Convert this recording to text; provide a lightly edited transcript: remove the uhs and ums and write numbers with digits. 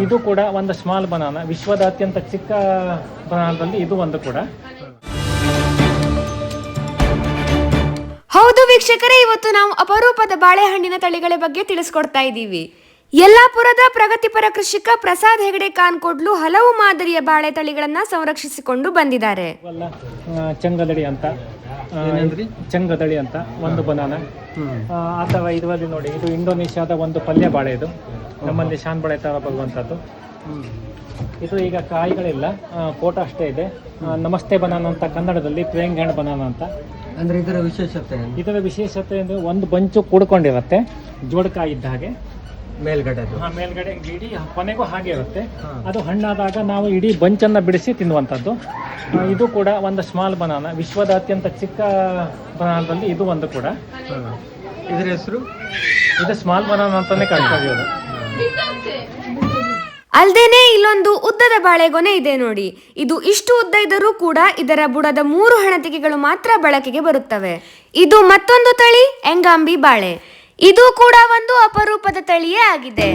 ಇದು ಕೂಡ ಒಂದು ಸ್ಮಾಲ್ ಬನಾನಾ, ವಿಶ್ವದ ಅತ್ಯಂತ ಚಿಕ್ಕ ಬನಾನದಲ್ಲಿ ಇದು ಒಂದು ಕೂಡ. ಹೌದು ವೀಕ್ಷಕರೇ, ಇವತ್ತು ನಾವು ಅಪರೂಪದ ಬಾಳೆಹಣ್ಣಿನ ತಳಿಗಳ ಬಗ್ಗೆ ತಿಳಿಸ್ಕೊಡ್ತಾ ಇದ್ದೀವಿ. ಯಲ್ಲಾಪುರದ ಪ್ರಗತಿಪರ ಕೃಷಿಕ ಪ್ರಸಾದ್ ಹೆಗಡೆ ಕಾನ್ಕೋಡ್ಲು ಹಲವು ಮಾದರಿಯ ಬಾಳೆ ತಳಿಗಳನ್ನ ಸಂರಕ್ಷಿಸಿಕೊಂಡು ಬಂದಿದ್ದಾರೆ. ಚಂಗದಳಿ ಅಂತ ಒಂದು ಬನಾನಾ, ಅಥವಾ ಇದರಲ್ಲಿ ನೋಡಿ, ಇದು ಇಂಡೋನೇಷ್ಯಾದ ಒಂದು ಪಲ್ಯ ಬಾಳೆ. ಇದು ನಮ್ಮಲ್ಲಿ ಶಾನ್ ಬಾಳೆ ತರ ಬರುವಂಥದ್ದು. ಇದು ಈಗ ಕಾಯಿಗಳಿಲ್ಲ, ಫೋಟೋ ಅಷ್ಟೇ ಇದೆ. ನಮಸ್ತೆ ಬನಾನಾ ಅಂತ ಕನ್ನಡದಲ್ಲಿ, ಪ್ಲೇಯಿಂಗ್ ಹ್ಯಾಂಡ್ ಬನಾನಾ ಅಂತ. ಅಂದ್ರೆ ಇದರ ವಿಶೇಷತೆ ಅಂದ್ರೆ ಒಂದು ಬಂಚು ಕೂಡ್ಕೊಂಡಿರುತ್ತೆ, ಜೋಡಕಾಯಿ ಇದ್ದ ಹಾಗೆ. ಮೇಲ್ಗಡೆ ಇಡೀ ಕೊನೆಗೂ ಹಾಗೆ ಇರುತ್ತೆ. ಅದು ಹಣ್ಣಾದಾಗ ನಾವು ಇಡೀ ಬಂಚನ್ನ ಬಿಡಿಸಿ ತಿನ್ನುವಂಥದ್ದು. ಇದು ಕೂಡ ಒಂದು ಸ್ಮಾಲ್ ಬನಾನಾ, ವಿಶ್ವದ ಅತ್ಯಂತ ಚಿಕ್ಕ ಬನಾನದಲ್ಲಿ ಇದು ಒಂದು ಕೂಡ. ಇದರ ಹೆಸರು ಇದು ಸ್ಮಾಲ್ ಬನಾನಾ ಅಂತಾನೆ ಕಾಣ್ತದೆ. ಅಲ್ದೇನೆ ಇಲ್ಲೊಂದು ಉದ್ದದ ಬಾಳೆಗೊನೆ ಇದೆ ನೋಡಿ. ಇದು ಇಷ್ಟು ಉದ್ದ ಇದ್ದರೂ ಕೂಡ ಇದರ ಬುಡದ 3 ಹಣತೆಗೆಗಳು ಮಾತ್ರ ಬಳಕೆಗೆ ಬರುತ್ತವೆ. ಇದು ಮತ್ತೊಂದು ತಳಿ ಎಂಗಾಂಬಿ ಬಾಳೆ. ಇದು ಕೂಡ ಒಂದು ಅಪರೂಪದ ತಳಿಯೇ ಆಗಿದೆ.